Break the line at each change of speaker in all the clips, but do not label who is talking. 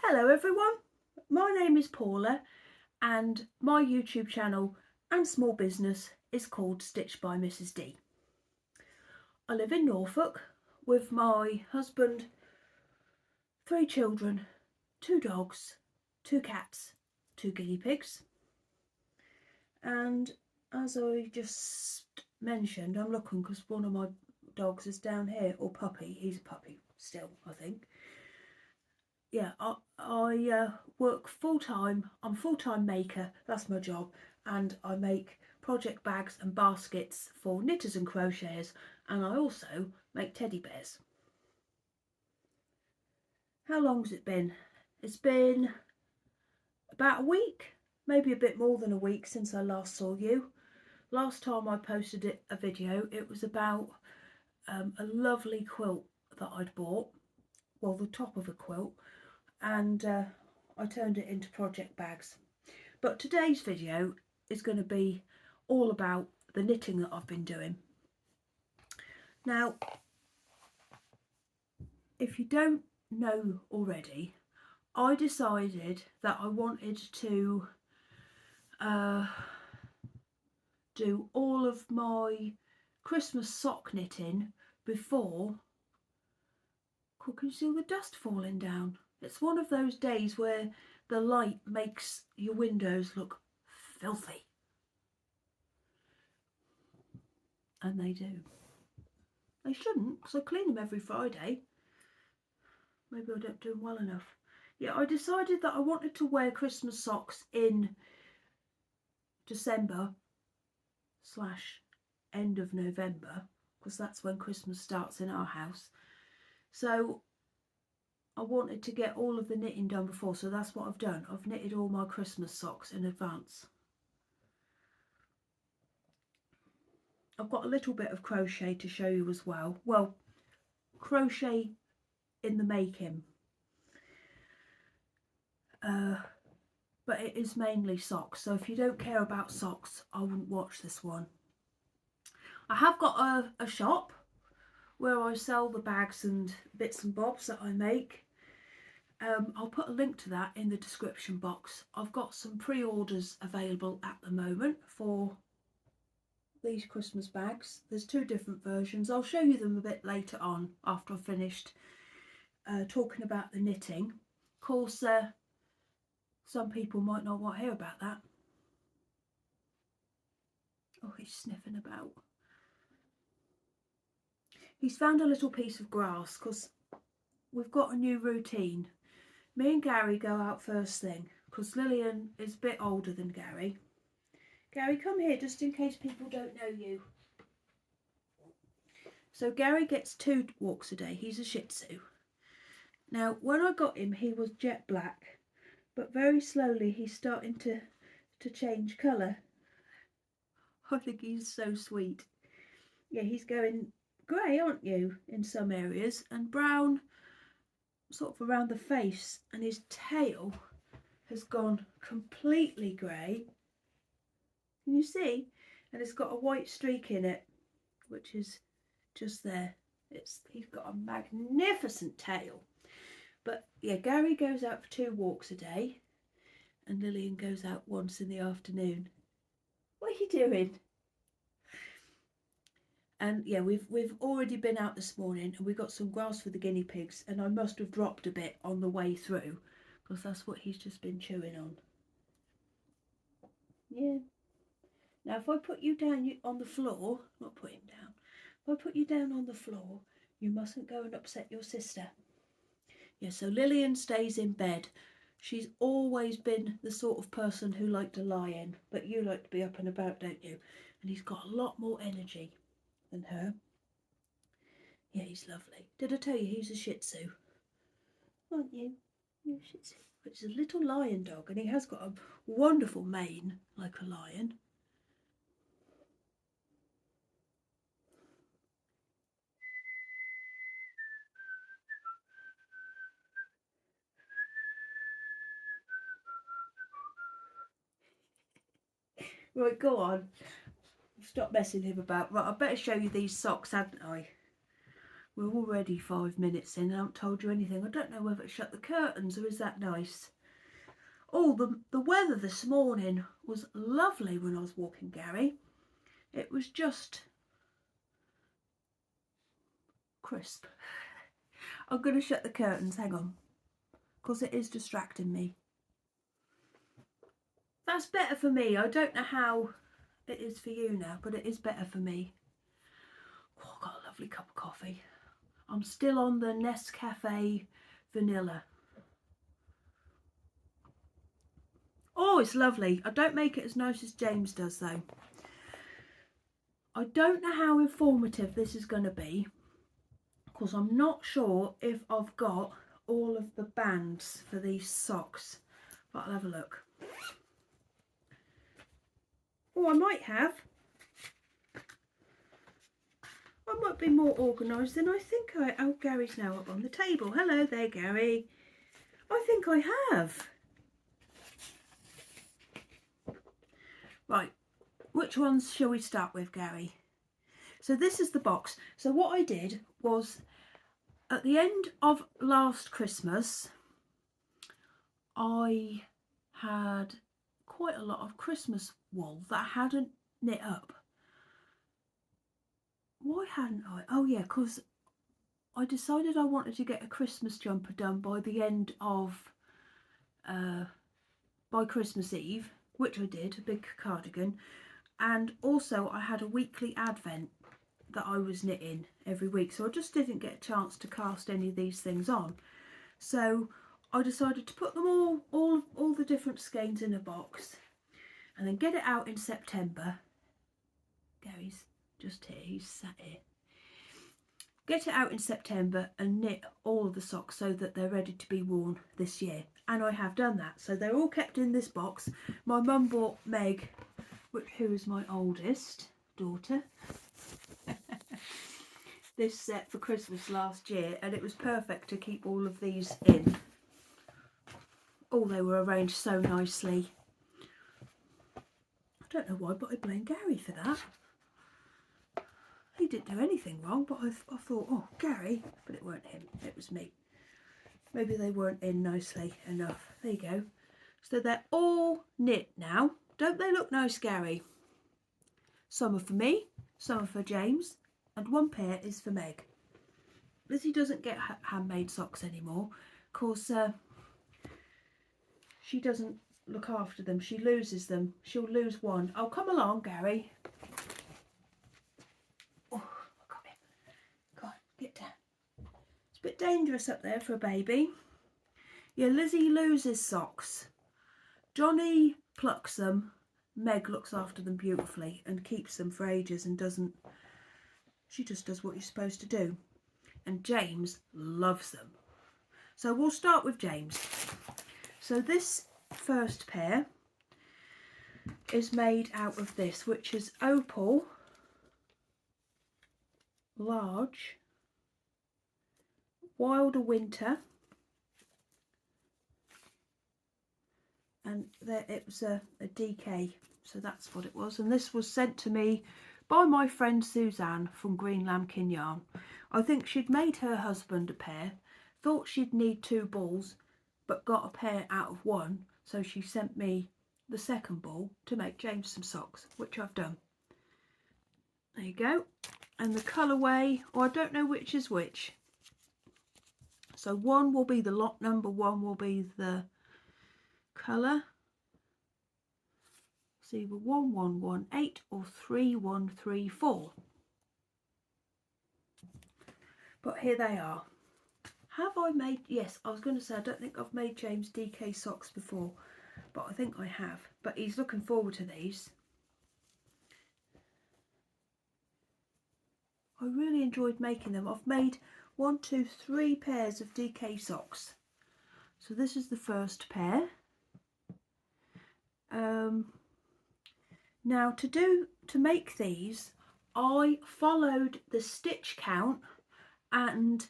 Hello everyone, my name is Paula and my YouTube channel and small business is called Stitched by Mrs D. I live in Norfolk with my husband, 3 children, 2 dogs, 2 cats, 2 guinea pigs, and as I just mentioned, I'm looking because one of my dogs is down here, or puppy, he's a puppy still I think. Yeah, I work full-time. I'm a full-time maker, that's my job, and I make project bags and baskets for knitters and crocheters, and I also make teddy bears. How long's it been? It's been about a week, maybe a bit more than a week since I last saw you. Last time I posted a video, it was about a lovely quilt that I'd bought, well, the top of a quilt, and I turned it into project bags. But today's video is going to be all about the knitting that I've been doing. Now, if you don't know already, I decided that I wanted to do all of my Christmas sock knitting before. Can you see all the dust falling down? It's one of those days where the light makes your windows look filthy. And they do. They shouldn't, because I clean them every Friday. Maybe I don't do them well enough. Yeah, I decided that I wanted to wear Christmas socks in December / end of November, because that's when Christmas starts in our house. So I wanted to get all of the knitting done before, so that's what I've done. I've knitted all my Christmas socks in advance. I've got a little bit of crochet to show you as well. Well, crochet in the making. But it is mainly socks, so if you don't care about socks, I wouldn't watch this one. I have got a shop where I sell the bags and bits and bobs that I make. I'll put a link to that in the description box. I've got some pre-orders available at the moment for these Christmas bags. There's 2 different versions. I'll show you them a bit later on after I've finished talking about the knitting. Of course, some people might not want to hear about that. Oh, he's sniffing about. He's found a little piece of grass because we've got a new routine. Me and Gary go out first thing because Lillian is a bit older than Gary. Gary, come here just in case people don't know you. So Gary gets 2 walks a day. He's a Shih Tzu. Now, when I got him, he was jet black, but very slowly he's starting to change colour. I think he's so sweet. Yeah, he's going grey, aren't you, in some areas, and brown sort of around the face, and his tail has gone completely grey. Can you see? And it's got a white streak in it, which is just there. He's got a magnificent tail. But yeah, Gary goes out for 2 walks a day, and Lillian goes out once in the afternoon. What are you doing? And yeah, we've already been out this morning, and we got some grass for the guinea pigs, and I must have dropped a bit on the way through because that's what he's just been chewing on. Yeah. Now if I put you down on the floor, not put him down, if I put you down on the floor, you mustn't go and upset your sister. Yeah, so Lillian stays in bed. She's always been the sort of person who liked to lie in, but you like to be up and about, don't you? And he's got a lot more energy than her. Yeah, he's lovely. Did I tell you he's a Shih Tzu? Aren't you? You're a Shih Tzu. It's a little lion dog, and he has got a wonderful mane like a lion. Right, go on. Stop messing him about. Right, I better show you these socks, hadn't I? We're already 5 minutes in and I haven't told you anything. I don't know whether to shut the curtains or is that nice. Oh, the weather this morning was lovely when I was walking Gary. It was just crisp. I'm going to shut the curtains, hang on, because it is distracting me. That's better for me. I don't know how it is for you now, but it is better for me. Oh, I've got a lovely cup of coffee. I'm still on the Nescafe vanilla. Oh, it's lovely. I don't make it as nice as James does though. I don't know how informative this is going to be because I'm not sure if I've got all of the bands for these socks, but I'll have a look. Oh, I might have. I might be more organised than I think oh, Gary's now up on the table. Hello there, Gary. I think I have. Right, which ones shall we start with, Gary? So this is the box. So what I did was, at the end of last Christmas, I had quite a lot of Christmas wool that I hadn't knit up. Why hadn't I? Oh yeah, because I decided I wanted to get a Christmas jumper done by the end of, by Christmas Eve, which I did, a big cardigan. And also I had a weekly advent that I was knitting every week, so I just didn't get a chance to cast any of these things on. So I decided to put them all the different skeins in a box and then get it out in September. Gary's just here, he's sat here. Get it out in September and knit all of the socks so that they're ready to be worn this year. And I have done that. So they're all kept in this box. My mum bought Meg, who is my oldest daughter, this set for Christmas last year, and it was perfect to keep all of these in. Oh, they were arranged so nicely. I don't know why, but I blame Gary for that. He didn't do anything wrong, but I thought, oh, Gary, but it weren't him, it was me. Maybe they weren't in nicely enough. There you go. So they're all knit now. Don't they look nice, Gary? Some are for me, some are for James, and one pair is for Meg. Lizzie doesn't get handmade socks anymore because she doesn't look after them. She loses them. She'll lose one. Oh, come along, Gary. Oh, come here. Go on, get down. It's a bit dangerous up there for a baby. Yeah, Lizzie loses socks. Johnny plucks them. Meg looks after them beautifully and keeps them for ages and doesn't. She just does what you're supposed to do. And James loves them. So we'll start with James. So this first pair is made out of this, which is opal, large, wilder winter, and there it was a DK, so that's what it was. And this was sent to me by my friend Suzanne from Green Lambkin Yarn. I think she'd made her husband a pair, thought she'd need 2 balls, but got a pair out of one, so she sent me the second ball to make James some socks, which I've done. There you go. And the colourway, or I don't know which is which. So one will be the lot number, one will be the colour. It's either 1118 or 3134. But here they are. Have I made, yes, I was going to say I don't think I've made James DK socks before, but I think I have. But he's looking forward to these. I really enjoyed making them. I've made 1, 2, 3 pairs of DK socks. So this is the first pair. Now to make these, I followed the stitch count and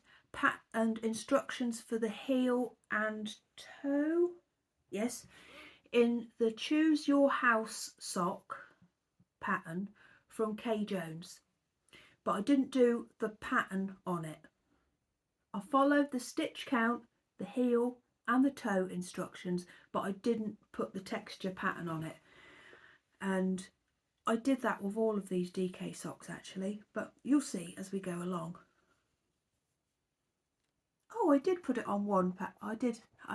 instructions for the heel and toe, yes, in the Choose Your House sock pattern from Kay Jones, but I didn't do the pattern on it. I followed the stitch count, the heel and the toe instructions, but I didn't put the texture pattern on it. And I did that with all of these DK socks actually, but you'll see as we go along. Oh, I did put it on one pack. I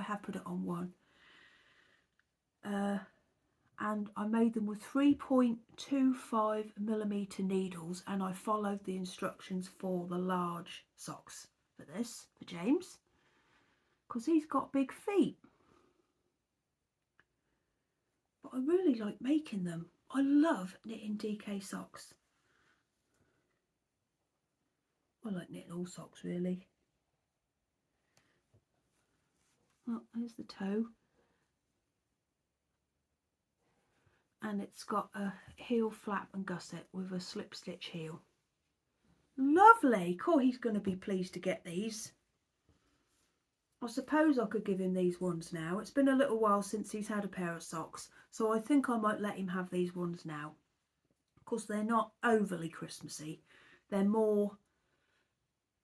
have put it on one. And I made them with 3.25mm needles, and I followed the instructions for the large socks for this, for James, because he's got big feet. But I really like making them. I love knitting DK socks. I like knitting all socks really. Oh, there's the toe. And it's got a heel flap and gusset with a slip stitch heel. Lovely! Cool, he's going to be pleased to get these. I suppose I could give him these ones now. It's been a little while since he's had a pair of socks, so I think I might let him have these ones now. Of course, they're not overly Christmassy. They're more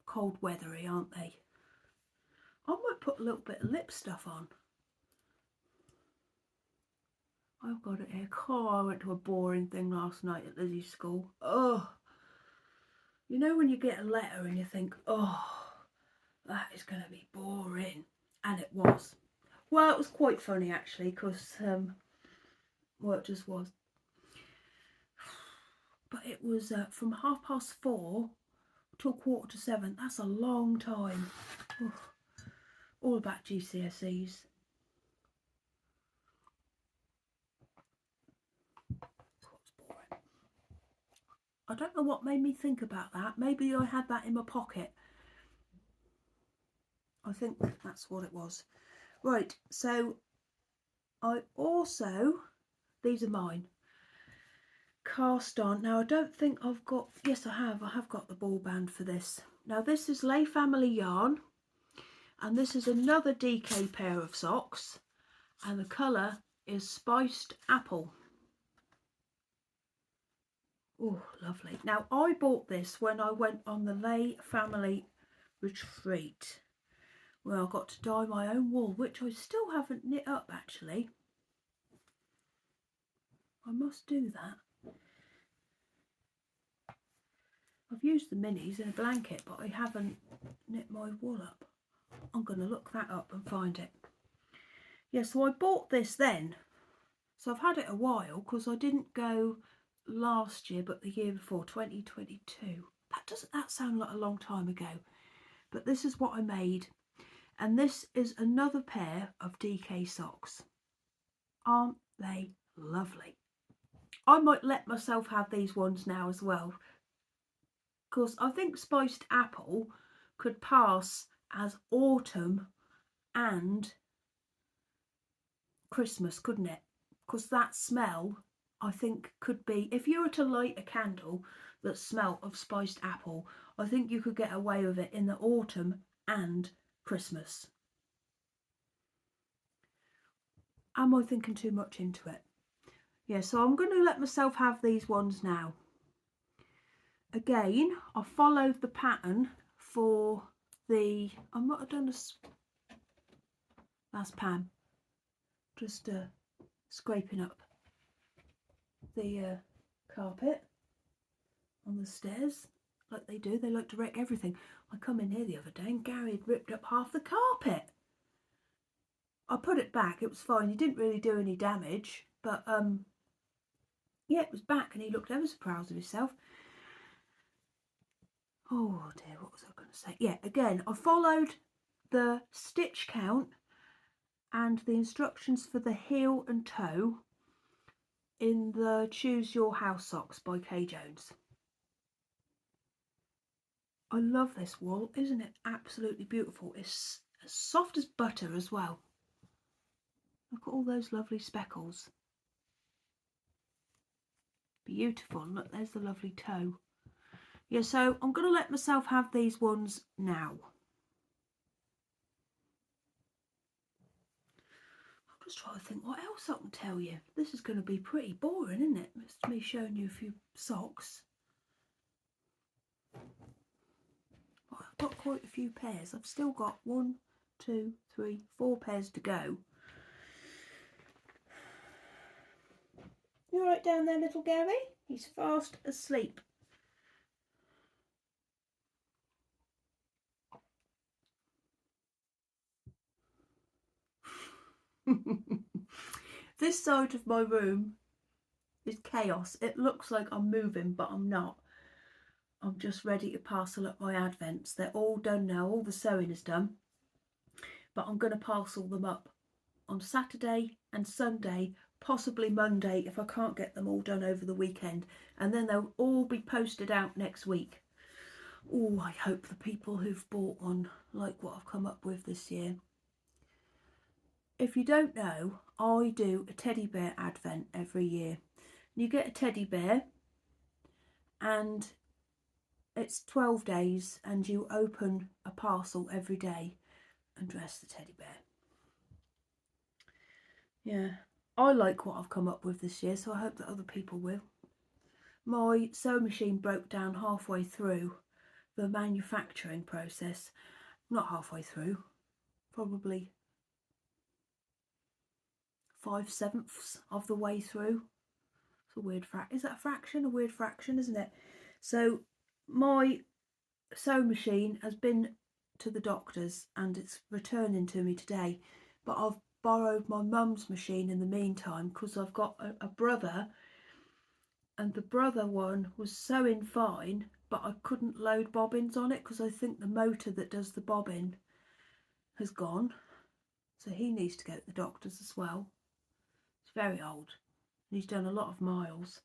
cold weathery, aren't they? I might put a little bit of lip stuff on. I've got it here. Oh, I went to a boring thing last night at Lizzie's school. Oh, you know when you get a letter and you think, oh, that is going to be boring. And it was. Well, it was quite funny actually, because well, it just was. But it was from 4:30 till 7:15. That's a long time. Oh, all about GCSEs. I don't know what made me think about that. Maybe I had that in my pocket. I think that's what it was. Right, so I also, these are mine, cast on. Now I don't think I've got, yes I have got the ball band for this. Now this is Lay Family yarn, and this is another DK pair of socks, and the colour is Spiced Apple. Oh, lovely. Now I bought this when I went on the Lay Family retreat, where I got to dye my own wool, which I still haven't knit up actually. I must do that. I've used the minis in a blanket, but I haven't knit my wool up. I'm going to look that up and find it. Yeah, so I bought this then. So I've had it a while, because I didn't go last year, but the year before, 2022. Doesn't that sound like a long time ago? But this is what I made. And this is another pair of DK socks. Aren't they lovely? I might let myself have these ones now as well, because I think Spiced Apple could pass as autumn and Christmas, couldn't it? Because that smell, I think, could be, if you were to light a candle that smelt of spiced apple, I think you could get away with it in the autumn and Christmas. Am I thinking too much into it? Yeah, so I'm going to let myself have these ones now. Again, I followed the pattern for the, I might have done that's Pam, just scraping up the carpet on the stairs, like they do. They like to wreck everything. I come in here the other day and Gary had ripped up half the carpet. I put it back, it was fine, he didn't really do any damage, but yeah, it was back and he looked ever so proud of himself. Oh dear, what was I going to say? Yeah, again, I followed the stitch count and the instructions for the heel and toe in the Choose Your House socks by Kay Jones. I love this wool, isn't it absolutely beautiful? It's as soft as butter as well. Look at all those lovely speckles. Beautiful. And look, there's the lovely toe. Yeah, so I'm going to let myself have these ones now. I'm just trying to think what else I can tell you. This is going to be pretty boring, isn't it? It's me showing you a few socks. What else got quite a few pairs. I've still got 1, 2, 3, 4 pairs to go. You all right down there, little Gary? He's fast asleep. This side of my room is chaos. It looks like I'm moving, but I'm not. I'm just ready to parcel up my advents. They're all done now. All the sewing is done. But I'm going to parcel them up on Saturday and Sunday, possibly Monday if I can't get them all done over the weekend. And then they'll all be posted out next week. Oh, I hope the people who've bought one like what I've come up with this year. If you don't know, I do a teddy bear advent every year. You get a teddy bear and it's 12 days and you open a parcel every day and dress the teddy bear. Yeah, I like what I've come up with this year, so I hope that other people will. My sewing machine broke down halfway through the manufacturing process. Not halfway through, probably 5/7 of the way through. It's a weird is that a fraction? A weird fraction, isn't it? So my sewing machine has been to the doctors and it's returning to me today, but I've borrowed my mum's machine in the meantime because I've got a brother, and the brother one was sewing fine, but I couldn't load bobbins on it because I think the motor that does the bobbin has gone, so he needs to go to the doctors as well. It's very old and he's done a lot of miles.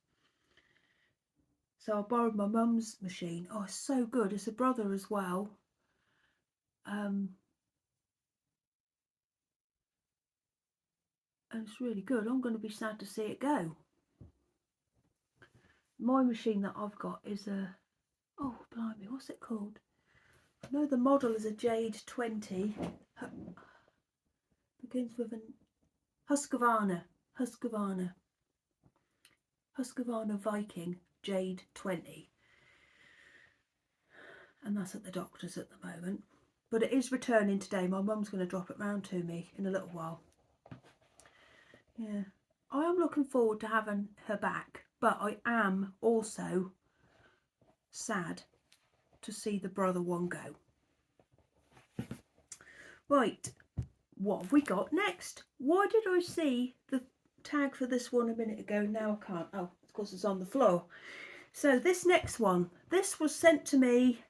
So I borrowed my mum's machine. Oh, it's so good. It's a brother as well. And it's really good. I'm going to be sad to see it go. My machine that I've got is a, oh blimey, what's it called? I know the model is a Jade 20. Begins with an Husqvarna Viking Jade 20. And that's at the doctor's at the moment. But it is returning today. My mum's going to drop it round to me in a little while. Yeah, I am looking forward to having her back, but I am also sad to see the brother one go. Right, what have we got next? Why did I see the tag for this one a minute ago? Now I can't. Oh, of course it's on the floor. So this next one, this was sent to me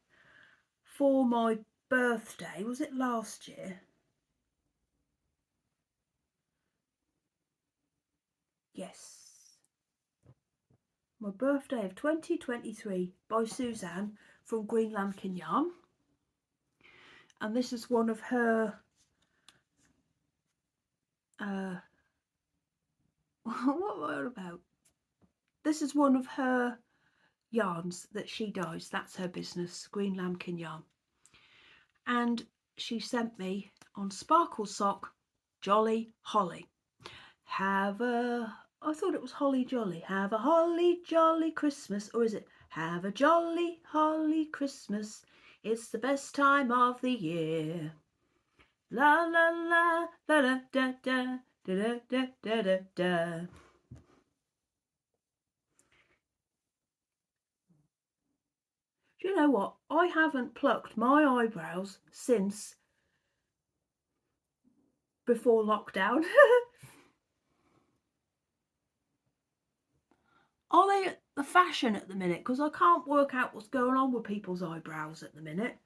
for my birthday. Was it last year? Yes. My birthday of 2023 by Suzanne from Green Lambkin Yarn. And this is one of her what am I on about? This is one of her yarns that she dyes. That's her business, Green Lambkin Yarn. And she sent me on Sparkle Sock, Jolly Holly. I thought it was Holly Jolly. Have a holly jolly Christmas. Or is it have a jolly holly Christmas? It's the best time of the year. La la la la la da da da da da da da. Do you know what? I haven't plucked my eyebrows since before lockdown. Are they the fashion at the minute? Because I can't work out what's going on with people's eyebrows at the minute.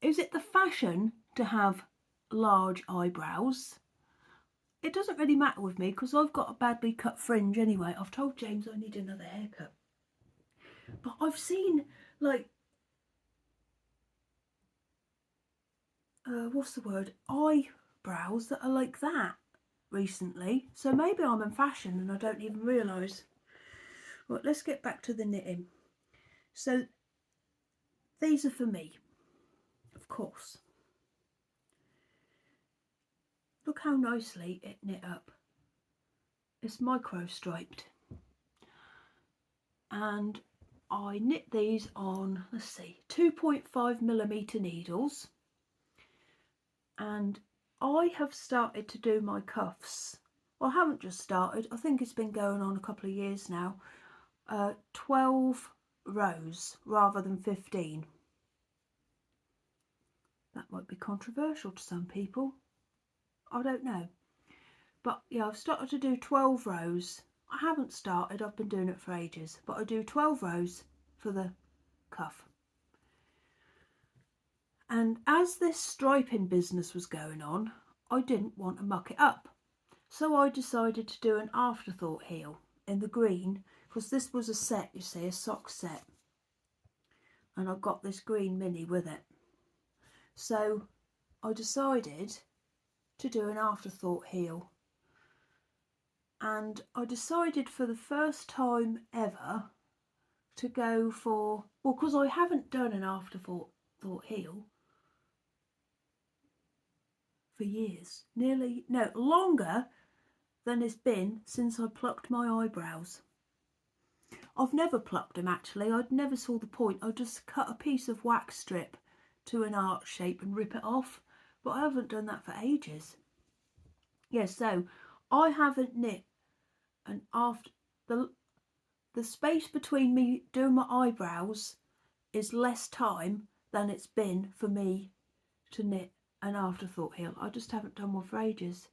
Is it the fashion to have large eyebrows? It doesn't really matter with me because I've got a badly cut fringe anyway. I've told James I need another haircut. But I've seen like, what's the word? Eyebrows that are like that recently. So maybe I'm in fashion and I don't even realise. Right, let's get back to the knitting. So these are for me, of course. Look how nicely it knit up. It's micro striped. And I knit these on, let's see, 2.5mm needles, and I have started to do my cuffs. Well, I haven't just started, I think it's been going on a couple of years now. 12 rows rather than 15. That might be controversial to some people, I don't know. But yeah, I've started to do 12 rows. I haven't started, I've been doing it for ages, but I do 12 rows for the cuff. And as this striping business was going on, I didn't want to muck it up. So I decided to do an afterthought heel in the green, because this was a set, you see, a sock set. And I've got this green mini with it. So I decided to do an afterthought heel. And I decided for the first time ever to go for, well, because I haven't done an afterthought heel for years, longer than it's been since I plucked my eyebrows. I've never plucked them actually, I'd never saw the point. I just cut a piece of wax strip to an arch shape and rip it off, but I haven't done that for ages. Yes, so I haven't knit an after, the space between me doing my eyebrows is less time than it's been for me to knit an afterthought heel. I just haven't done one for ages.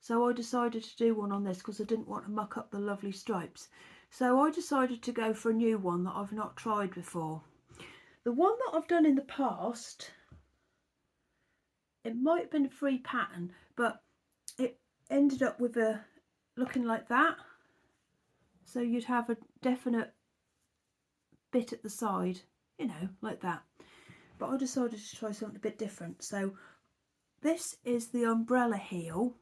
So I decided to do one on this because I didn't want to muck up the lovely stripes. So I decided to go for a new one that I've not tried before. The one that I've done in the past, it might have been a free pattern, but it ended up with a looking like that. So you'd have a definite bit at the side, you know, like that. But I decided to try something a bit different. So this is the umbrella heel,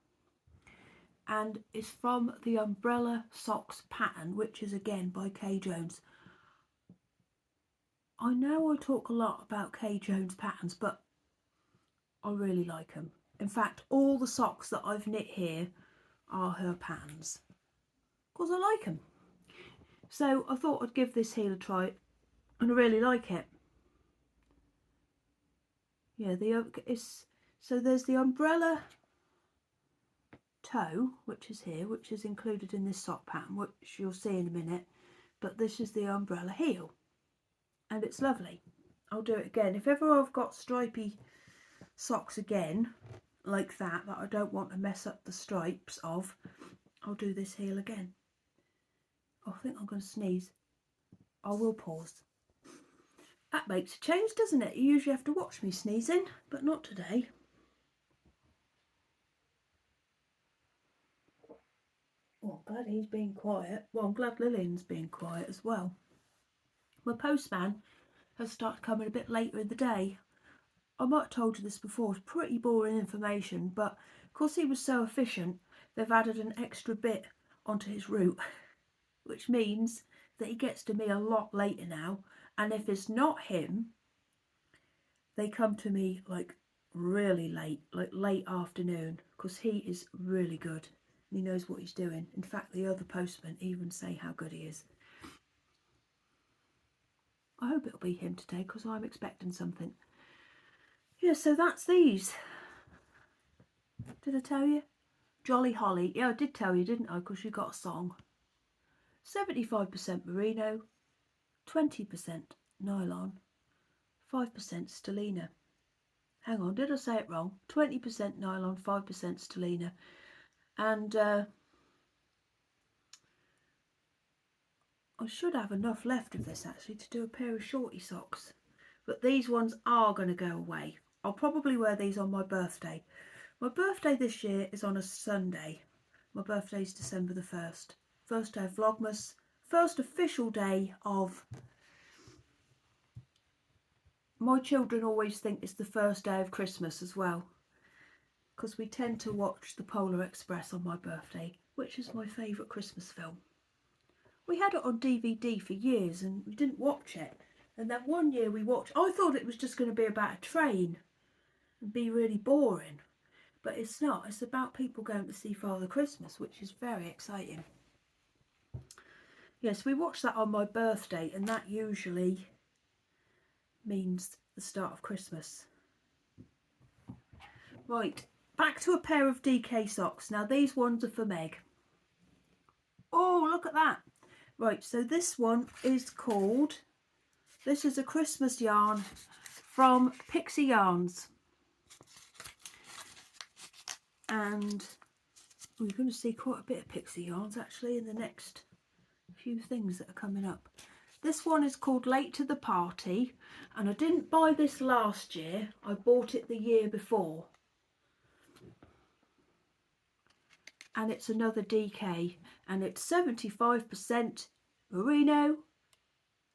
and it's from the Umbrella Socks pattern, which is again by Kay Jones. I know I talk a lot about Kay Jones patterns, but I really like them. In fact, all the socks that I've knit here are her patterns because I like them. So I thought I'd give this heel a try, and I really like it. Yeah, so there's the umbrella toe, which is here, which is included in this sock pattern, which you'll see in a minute, but this is the umbrella heel, and it's lovely. I'll do it again if ever I've got stripy socks again like that I don't want to mess up the stripes of. I'll do this heel again. I think I'm going to sneeze. I will pause. That makes a change, doesn't it? You usually have to watch me sneezing, but not today. Well, I'm glad he's being quiet. Well, I'm glad Lillian's being quiet as well. My postman has started coming a bit later in the day. I might have told you this before, it's pretty boring information, but because he was so efficient, they've added an extra bit onto his route, which means that he gets to me a lot later now. And if it's not him, they come to me like really late, like late afternoon, because he is really good and he knows what he's doing. In fact, the other postmen even say how good he is. I hope it'll be him today because I'm expecting something. Yeah, so that's these. Did I tell you? Jolly Holly. Yeah, I did tell you, didn't I? Because you got a song. 75% merino, 20% nylon, 5% stellina. Hang on, did I say it wrong? 20% nylon, 5% stellina. And I should have enough left of this actually to do a pair of shorty socks. But these ones are going to go away. I'll probably wear these on my birthday. My birthday this year is on a Sunday. My birthday is December the 1st. First day of Vlogmas. First official day of... My children always think it's the first day of Christmas as well, because we tend to watch the Polar Express on my birthday, which is my favourite Christmas film. We had it on DVD for years and we didn't watch it. And then one year we watched, I thought it was just going to be about a train and be really boring. But it's not. It's about people going to see Father Christmas, which is very exciting. Yes, we watch that on my birthday, and that usually means the start of Christmas. Right, back to a pair of DK socks. Now these ones are for Meg. Oh, look at that. Right, so this one is called, this is a Christmas yarn from Pixie Yarns. And we're going to see quite a bit of Pixie Yarns actually in the next few things that are coming up. This one is called Late to the Party, and I didn't buy this last year, I bought it the year before. And it's another DK, and it's 75% merino,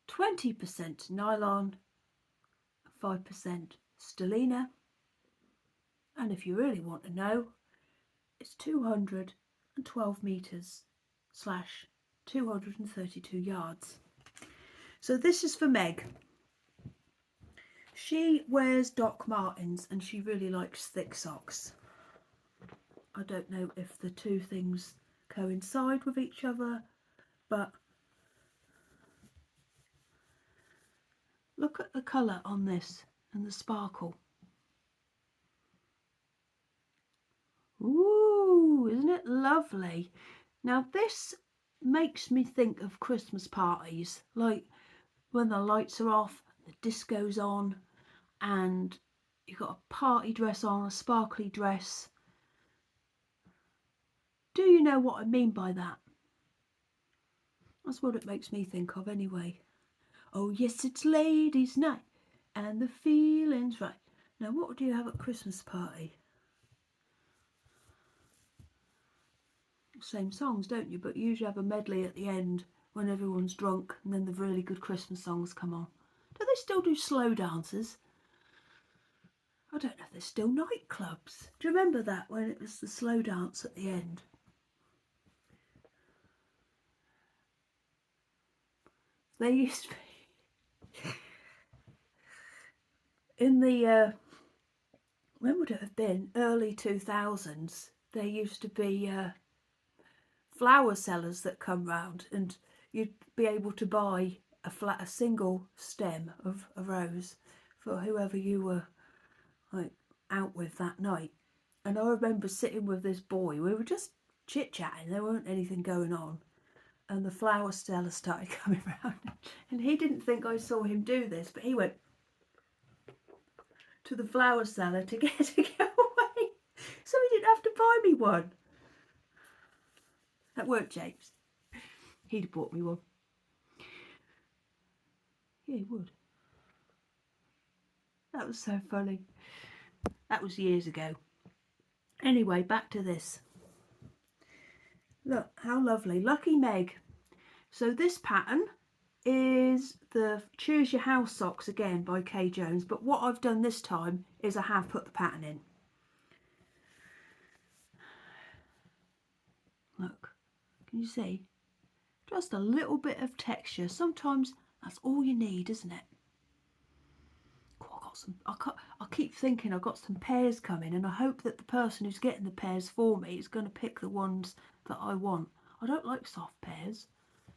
20% nylon, 5% stellina, and if you really want to know, it's 212 metres / 232 yards. So this is for Meg. She wears Doc Martens and she really likes thick socks. I don't know if the two things coincide with each other, but look at the colour on this and the sparkle. Ooh, isn't it lovely? Now this makes me think of Christmas parties, like when the lights are off, the disco's on, and you've got a party dress on, a sparkly dress. Do you know what I mean by that? That's what it makes me think of anyway. Oh yes, it's ladies' night and the feeling's right. Now what do you have at Christmas party? Same songs, don't you? But you usually have a medley at the end when everyone's drunk, and then the really good Christmas songs come on. Do they still do slow dances? I don't know if there's still nightclubs. Do you remember that, when it was the slow dance at the end? They used to be in the when would it have been? Early 2000s. There used to be flower sellers that come round, and you'd be able to buy a single stem of a rose for whoever you were like out with that night. And I remember sitting with this boy. We were just chit-chatting. There weren't anything going on. And the flower seller started coming round, and he didn't think I saw him do this, but he went to the flower seller to get away, so he didn't have to buy me one. That weren't James. He'd have bought me one. Yeah, he would. That was so funny. That was years ago. Anyway, back to this. Look how lovely. Lucky Meg. So this pattern is the Choose Your House socks again by Kay Jones, but what I've done this time is I have put the pattern in. Look, can you see? Just a little bit of texture. Sometimes that's all you need, isn't it? I keep thinking I've got some pairs coming, and I hope that the person who's getting the pairs for me is going to pick the ones that I want. I don't like soft pairs.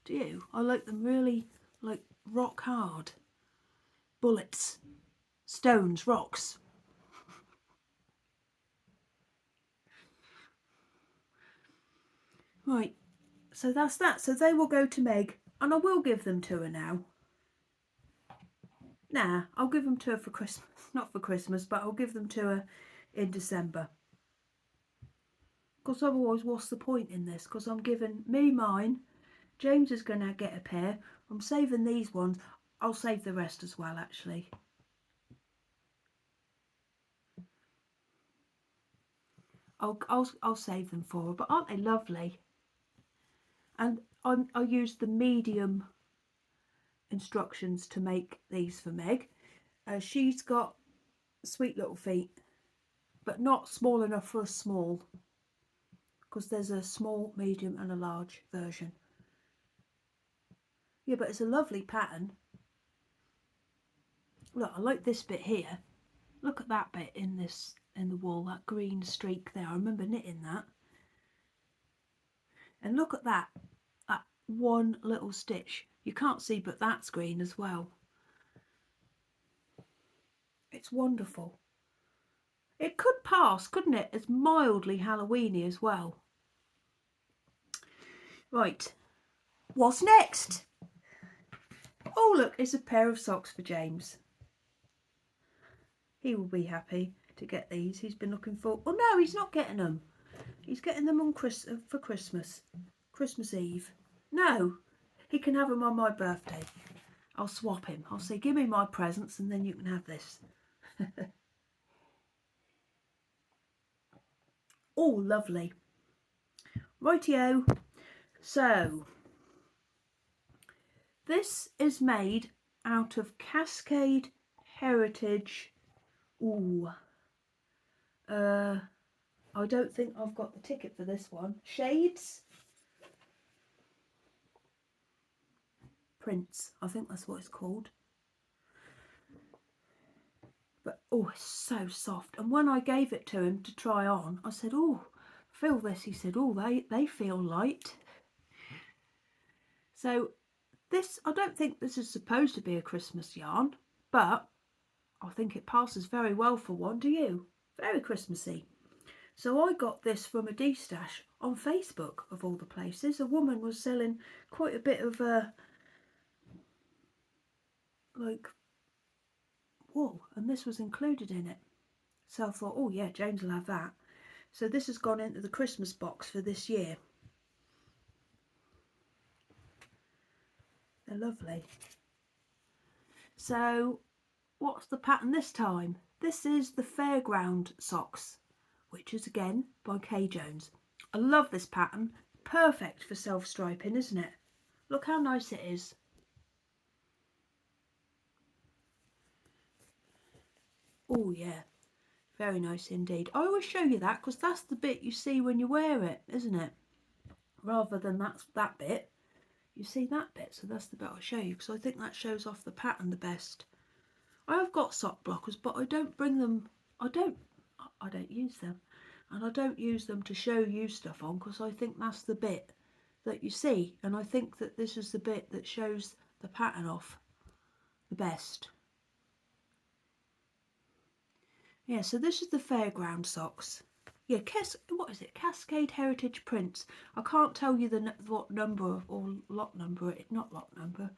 Do you? I like them really like rock hard. Bullets, stones, rocks. Right, so that's that. So they will go to Meg, and I will give them to her now. Nah, I'll give them to her for Christmas. Not for Christmas, but I'll give them to her in December. Because otherwise, what's the point in this? Because I'm giving me mine. James is going to get a pair. I'm saving these ones. I'll save the rest as well, actually. I'll save them for her. But aren't they lovely? And I used the medium instructions to make these for Meg. She's got sweet little feet, but not small enough for a small, because there's a small, medium and a large version. Yeah, but it's a lovely pattern. Look, I like this bit here. Look at that bit in the wool, that green streak there. I remember knitting that. And look at that one little stitch. You can't see, but that's green as well. It's wonderful. It could pass, couldn't it, as mildly Halloweeny as well. Right, what's next? Oh look, it's a pair of socks for James. He will be happy to get these. He's been looking for... Oh no, he's not getting them. He's getting them on for Christmas. Christmas Eve. No, he can have them on my birthday. I'll swap him. I'll say, give me my presents and then you can have this. Oh, lovely. Rightio. So, this is made out of Cascade Heritage. Ooh. I don't think I've got the ticket for this one. Shades. Prints. I think that's what it's called. But, oh, it's so soft. And when I gave it to him to try on, I said, oh, feel this. He said, oh, they feel light. So this, I don't think this is supposed to be a Christmas yarn, but I think it passes very well for one. Do you? Very Christmassy. So I got this from a D-stash on Facebook, of all the places. A woman was selling quite a bit of like wool, and this was included in it. So I thought, oh yeah, James will have that. So this has gone into the Christmas box for this year. They're lovely. So what's the pattern this time? This is the Fairground socks, which is again by Kay Jones. I love this pattern. Perfect for self-striping, isn't it? Look how nice it is. Oh yeah, very nice indeed. I always show you that because that's the bit you see when you wear it, isn't it? Rather than that bit. You see that bit, so that's the bit I'll show you because I think that shows off the pattern the best. I have got sock blockers, but I don't bring them. I don't use them, and I don't use them to show you stuff on because I think that's the bit that you see, and I think that this is the bit that shows the pattern off the best. Yeah, so this is the Fairground socks. Yeah, what is it? Cascade Heritage Prints. I can't tell you what number or lot number not lot number,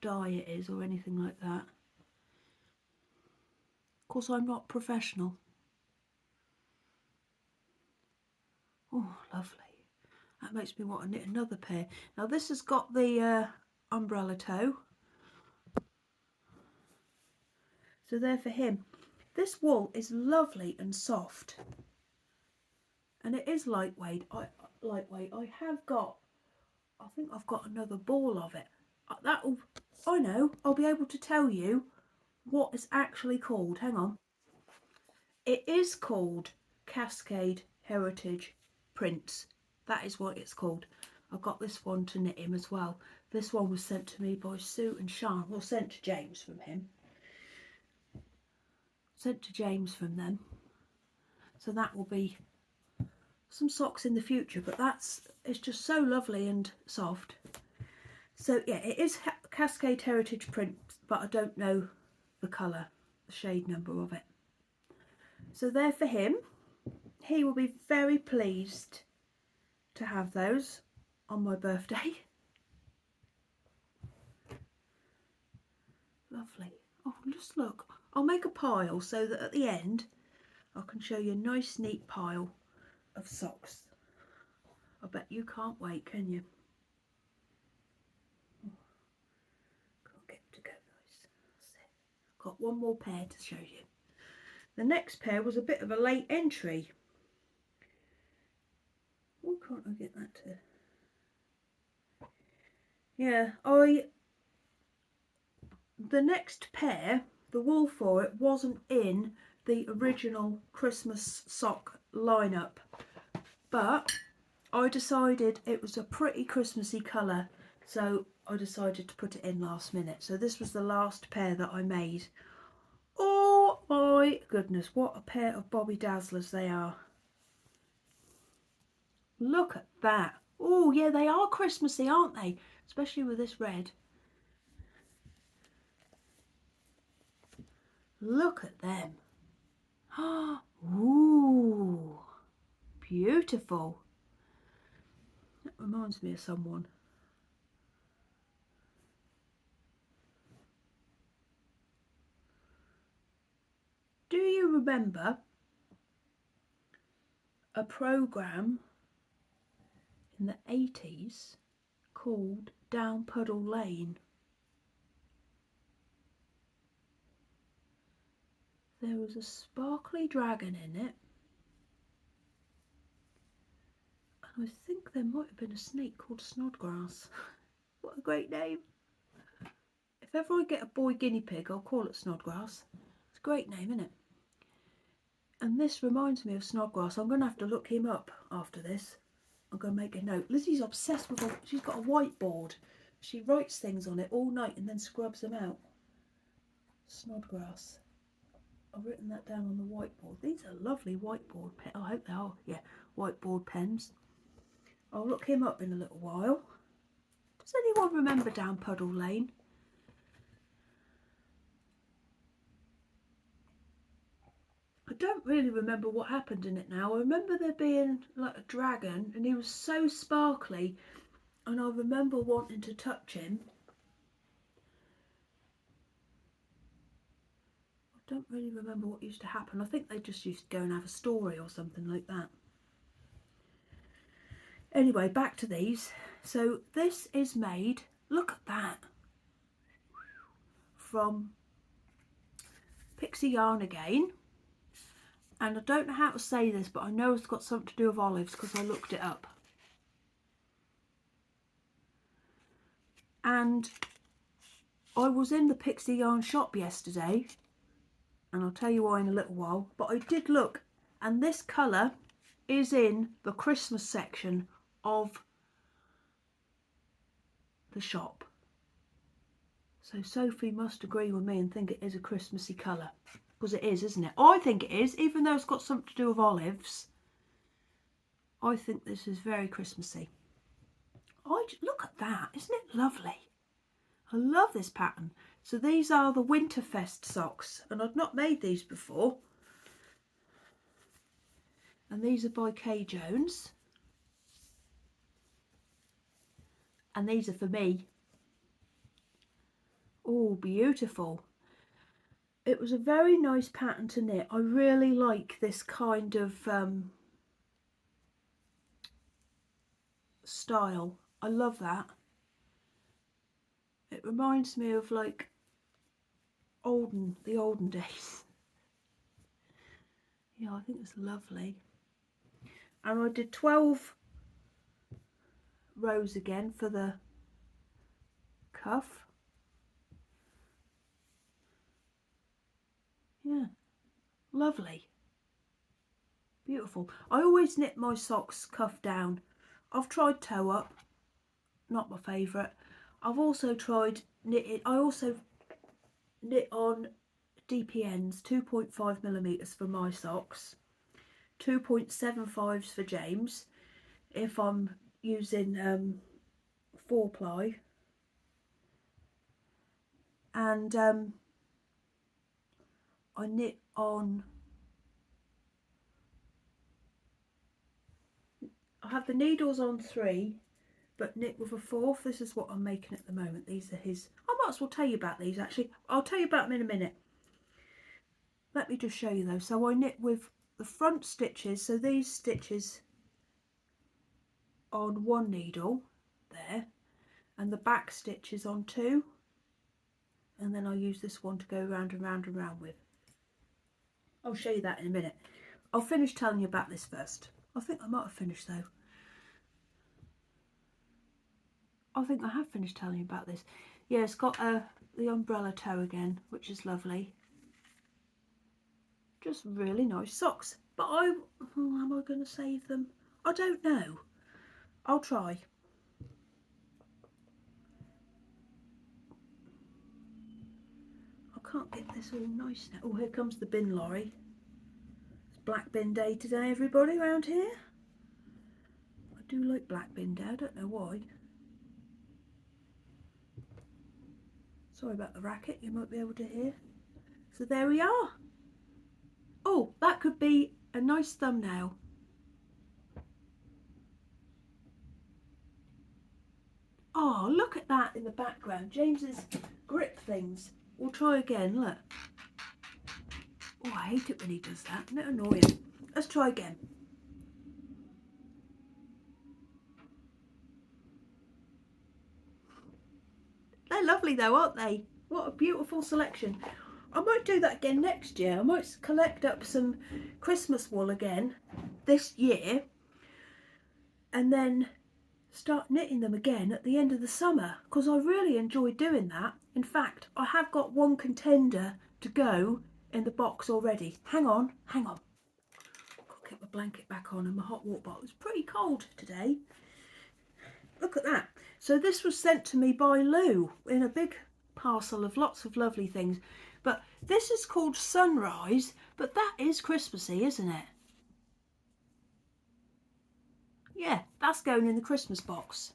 dye it is or anything like that. Of course, I'm not professional. Oh, lovely. That makes me want to knit another pair. Now this has got the umbrella toe. So there for him. This wool is lovely and soft. And it is lightweight. I think I've got another ball of it. I know, I'll be able to tell you what it's actually called. Hang on. It is called Cascade Heritage Prints. That is what it's called. I've got this one to knit him as well. This one was sent to me by Sue and Sean. Well, sent to James from him. Sent to James from them. So that will be some socks in the future, but it's just so lovely and soft. So yeah, it is Cascade Heritage Print, but I don't know the colour, the shade number of it. So there for him. He will be very pleased to have those on my birthday. Lovely. Oh, just look. I'll make a pile so that at the end I can show you a nice neat pile of socks. I bet you can't wait, can you? Can't get to go nice. That's it. Got one more pair to show you. The next pair was a bit of a late entry. Why can't I get that to... Yeah, the next pair, the wool for it wasn't in the original Christmas sock lineup, but I decided it was a pretty Christmassy colour, so I decided to put it in last minute. So this was the last pair that I made. Oh my goodness, what a pair of Bobby Dazzlers they are. Look at that. Oh yeah, they are Christmassy, aren't they? Especially with this red. Look at them. Ooh, beautiful. That reminds me of someone. Do you remember a programme in the 80s called Down Puddle Lane? There was a sparkly dragon in it. And I think there might have been a snake called Snodgrass. What a great name. If ever I get a boy guinea pig, I'll call it Snodgrass. It's a great name, isn't it? And this reminds me of Snodgrass. I'm going to have to look him up after this. I'm going to make a note. Lizzie's obsessed with she's got a whiteboard. She writes things on it all night and then scrubs them out. Snodgrass. I've written that down on the whiteboard. These are lovely whiteboard pens. I hope they are. Yeah, whiteboard pens. I'll look him up in a little while. Does anyone remember Down Puddle Lane? I don't really remember what happened in it now. I remember there being like a dragon and he was so sparkly, and I remember wanting to touch him. I don't really remember what used to happen. I think they just used to go and have a story or something like that. Anyway, back to these. So this is made, look at that, from Pixie Yarn again. And I don't know how to say this, but I know it's got something to do with olives because I looked it up. And I was in the Pixie Yarn shop yesterday, and I'll tell you why in a little while, but I did look, and this colour is in the Christmas section of the shop. So Sophie must agree with me and think it is a Christmassy colour. Because it is, isn't it? I think it is, even though it's got something to do with olives. I think this is very Christmassy. Look at that, isn't it lovely? I love this pattern. So these are the Winterfest socks, and I've not made these before. And these are by Kay Jones. And these are for me. Oh, beautiful. It was a very nice pattern to knit. I really like this kind of style. I love that. It reminds me of like the olden days. Yeah, I think it's lovely. And I did 12 rows again for the cuff. Yeah, lovely. Beautiful. I always knit my socks cuff down. I've tried toe up, not my favourite. I've also tried knitting. I also knit on DPNs, 2.5mm for my socks, 2.75s for James if I'm using 4-ply, and I knit on, I have the needles on 3 but knit with a 4th. This is what I'm making at the moment. These are his. I might as well tell you about these actually. I'll tell you about them in a minute. Let me just show you though. So I knit with the front stitches, so these stitches on 1 needle there, and the back stitches on 2, and then I'll use this one to go round and round and round with. I'll show you that in a minute. I'll finish telling you about this first. I think I might have finished though. I think I have finished telling you about this. Yeah, it's got the umbrella toe again, which is lovely. Just really nice socks. But am I going to save them? I don't know. I'll try. I can't get this all nice now. Oh, here comes the bin lorry. It's black bin day today, everybody, around here. I do like black binder, I don't know why. Sorry about the racket, you might be able to hear. So there we are. Oh, that could be a nice thumbnail. Oh, look at that in the background. James's grip things. We'll try again, look. Oh, I hate it when he does that. Isn't it annoying? Let's try again. They're lovely though, aren't they? What a beautiful selection. I might do that again next year. I might collect up some Christmas wool again this year and then start knitting them again at the end of the summer, because I really enjoy doing that. In fact, I have got one contender to go in the box already. Hang on. I'll get my blanket back on and my hot water bottle. It's pretty cold today. Look at that. So this was sent to me by Lou in a big parcel of lots of lovely things. But this is called Sunrise, but that is Christmassy, isn't it? Yeah, that's going in the Christmas box.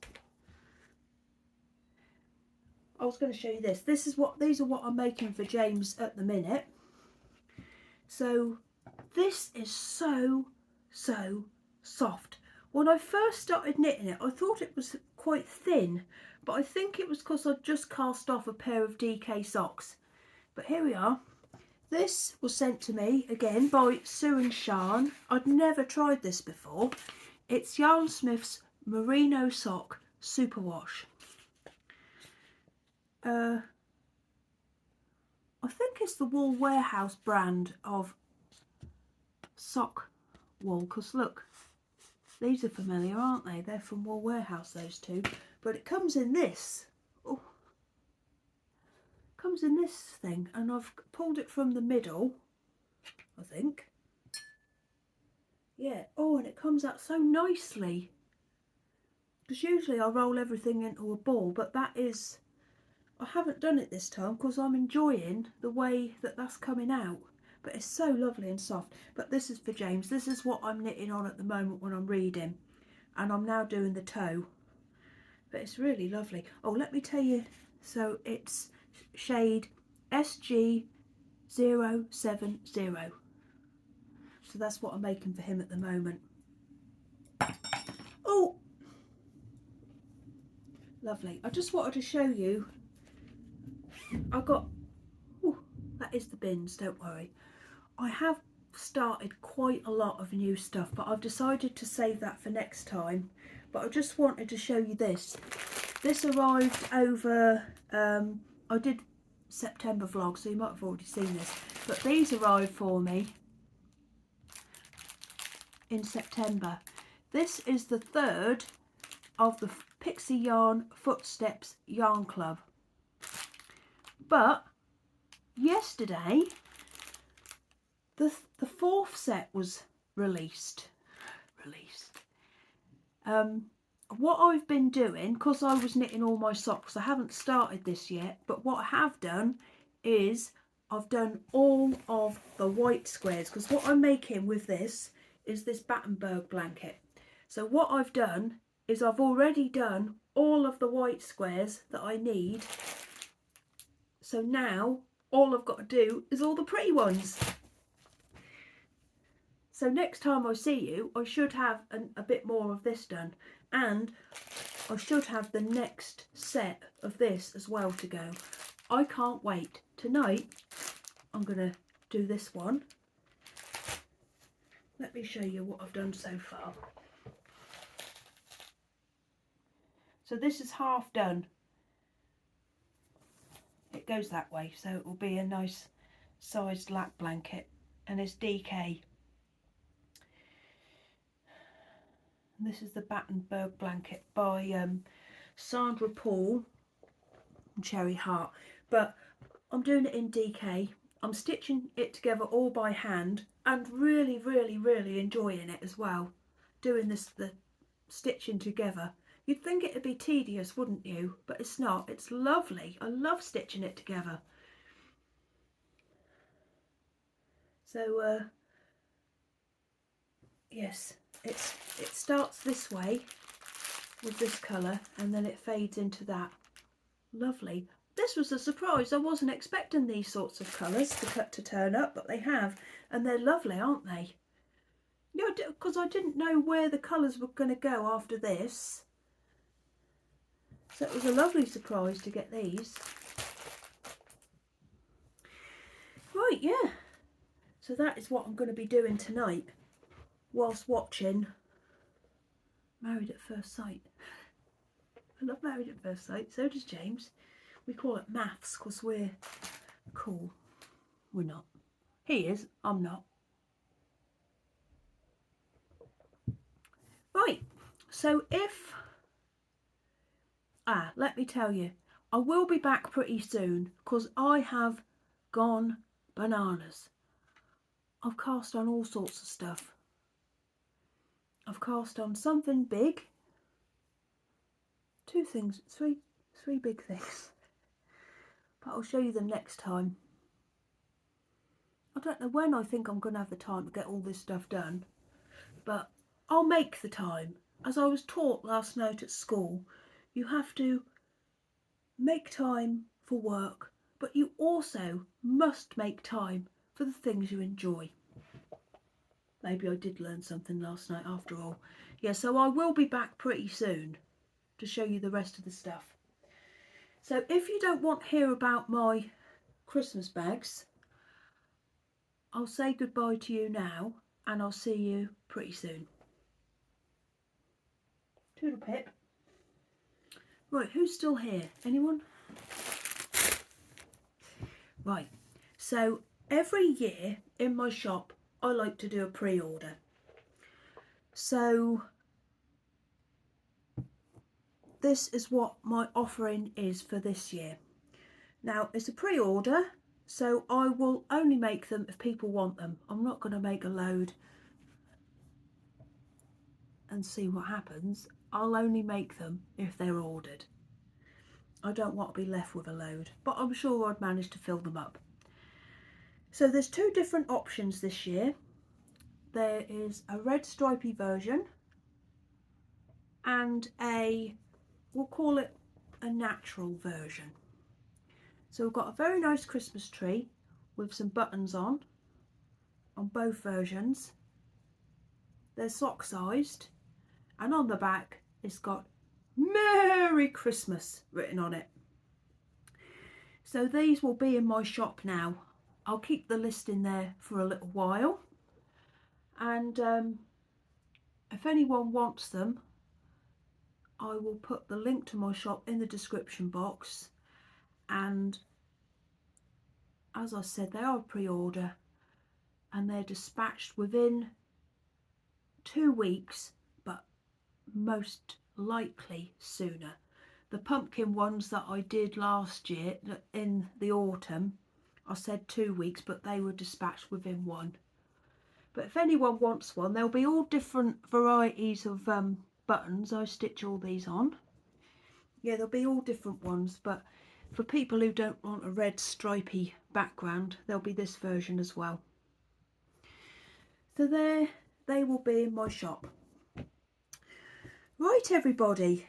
I was going to show you this. These are what I'm making for James at the minute. So this is so soft. When I first started knitting it, I thought it was quite thin, but I think it was because I'd just cast off a pair of DK socks. But here we are. This was sent to me again by Sue and Sian. I'd never tried this before. It's Yarn Smith's Merino Sock Superwash. I think it's the Wool Warehouse brand of sock wool, because look, these are familiar, aren't they? They're from Wool Warehouse, those two. But it comes in this. Oh, comes in this thing, and I've pulled it from the middle, I think. Yeah. Oh, and it comes out so nicely. Because usually I roll everything into a ball, but that is, I haven't done it this time because I'm enjoying the way that that's coming out. But it's so lovely and soft. But this is for James. This is what I'm knitting on at the moment when I'm reading. And I'm now doing the toe. But it's really lovely. Oh, let me tell you. So it's shade SG070. So that's what I'm making for him at the moment. Oh, lovely. I just wanted to show you. I got, oh, that is the bins, don't worry. I have started quite a lot of new stuff, but I've decided to save that for next time. But I just wanted to show you this. This arrived over, I did September vlog, so you might have already seen this. But these arrived for me in September. This is the third of the Pixie Yarn Footsteps Yarn Club. But yesterday, the fourth set was released. What I've been doing, because I was knitting all my socks, I haven't started this yet, but what I have done is I've done all of the white squares, because what I'm making with this is this Battenburg blanket. So what I've done is I've already done all of the white squares that I need. So now all I've got to do is all the pretty ones. So next time I see you, I should have a bit more of this done. And I should have the next set of this as well to go. I can't wait. Tonight, I'm going to do this one. Let me show you what I've done so far. So this is half done. It goes that way, so it will be a nice sized lap blanket. And it's DK. This is the Battenburg blanket by Sandra Paul and Cherry Heart. But I'm doing it in DK. I'm stitching it together all by hand and really enjoying it as well. Doing the stitching together. You'd think it'd be tedious, wouldn't you? But it's not. It's lovely. I love stitching it together. So yes, it starts this way, with this colour, and then it fades into that. Lovely. This was a surprise. I wasn't expecting these sorts of colours to turn up, but they have, and they're lovely, aren't they? Yeah, because I didn't know where the colours were going to go after this. So it was a lovely surprise to get these. Right, yeah. So that is what I'm going to be doing tonight whilst watching Married at First Sight. I love Married at First Sight, so does James. We call it maths because we're cool. We're not. He is, I'm not. Right, so let me tell you, I will be back pretty soon because I have gone bananas. I've cast on all sorts of stuff. I've cast on something big. Three big things. But I'll show you them next time. I don't know when I think I'm going to have the time to get all this stuff done, but I'll make the time. As I was taught last night at school, you have to make time for work, but you also must make time for the things you enjoy. Maybe I did learn something last night after all. Yeah, so I will be back pretty soon to show you the rest of the stuff. So if you don't want to hear about my Christmas bags, I'll say goodbye to you now, and I'll see you pretty soon. Toodle pip. Right, who's still here? Anyone? Right, so every year in my shop I like to do a pre-order. So this is what my offering is for this year. Now it's a pre-order, so I will only make them if people want them. I'm not going to make a load and see what happens. I'll only make them if they're ordered. I don't want to be left with a load, but I'm sure I'd manage to fill them up. So there's two different options this year. There is a red stripy version and we'll call it a natural version. So we've got a very nice Christmas tree with some buttons on both versions. They're sock sized, and on the back it's got Merry Christmas written on it. So these will be in my shop now. I'll keep the list in there for a little while, and if anyone wants them, I will put the link to my shop in the description box. And as I said, they are pre-order and they're dispatched within 2 weeks, but most likely sooner. The pumpkin ones that I did last year in the autumn, I said 2 weeks, but they were dispatched within 1. But if anyone wants one, there'll be all different varieties of buttons. I stitch all these on. Yeah, there'll be all different ones, but for people who don't want a red stripy background, there'll be this version as well. So there they will be in my shop. Right, everybody.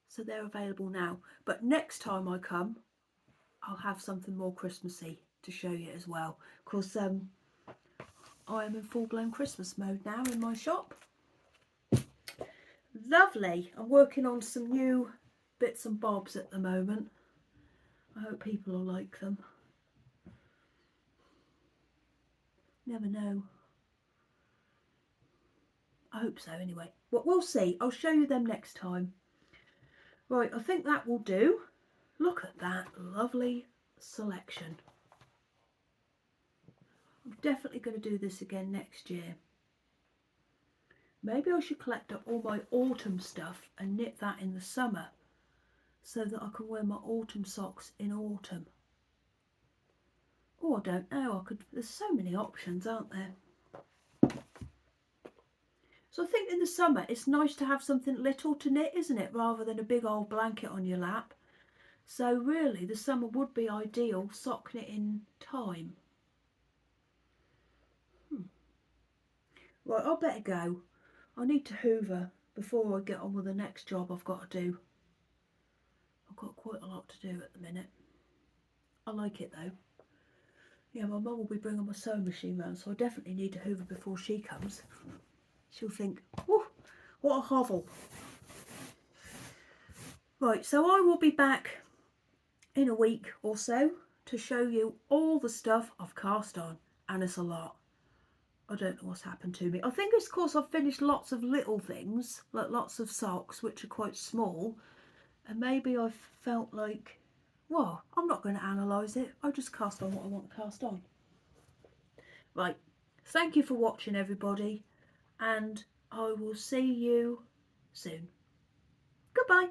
So they're available now, but next time I come, I'll have something more Christmassy to show you as well, because I am in full-blown Christmas mode now in my shop. Lovely. I'm working on some new bits and bobs at the moment. I hope people will like them. Never know. I hope so anyway. But we'll see. I'll show you them next time. Right, I think that will do. Look at that lovely selection. I'm definitely going to do this again next year. Maybe I should collect up all my autumn stuff and knit that in the summer so that I can wear my autumn socks in autumn. Oh, I don't know. There's so many options, aren't there? So I think in the summer it's nice to have something little to knit, isn't it, rather than a big old blanket on your lap. So really the summer would be ideal sock knitting time. Right, I better go. I need to hoover before I get on with the next job I've got to do. I've got quite a lot to do at the minute. I like it though. Yeah, my mum will be bringing my sewing machine round, so I definitely need to hoover before she comes. She'll think, oh, what a hovel. Right, so I will be back in a week or so to show you all the stuff I've cast on, and it's a lot. I don't know what's happened to me. I think it's because I've finished lots of little things, like lots of socks, which are quite small, and maybe I've felt like, well, I'm not going to analyse it. I just cast on what I want to cast on. Right, thank you for watching, everybody, and I will see you soon. Goodbye.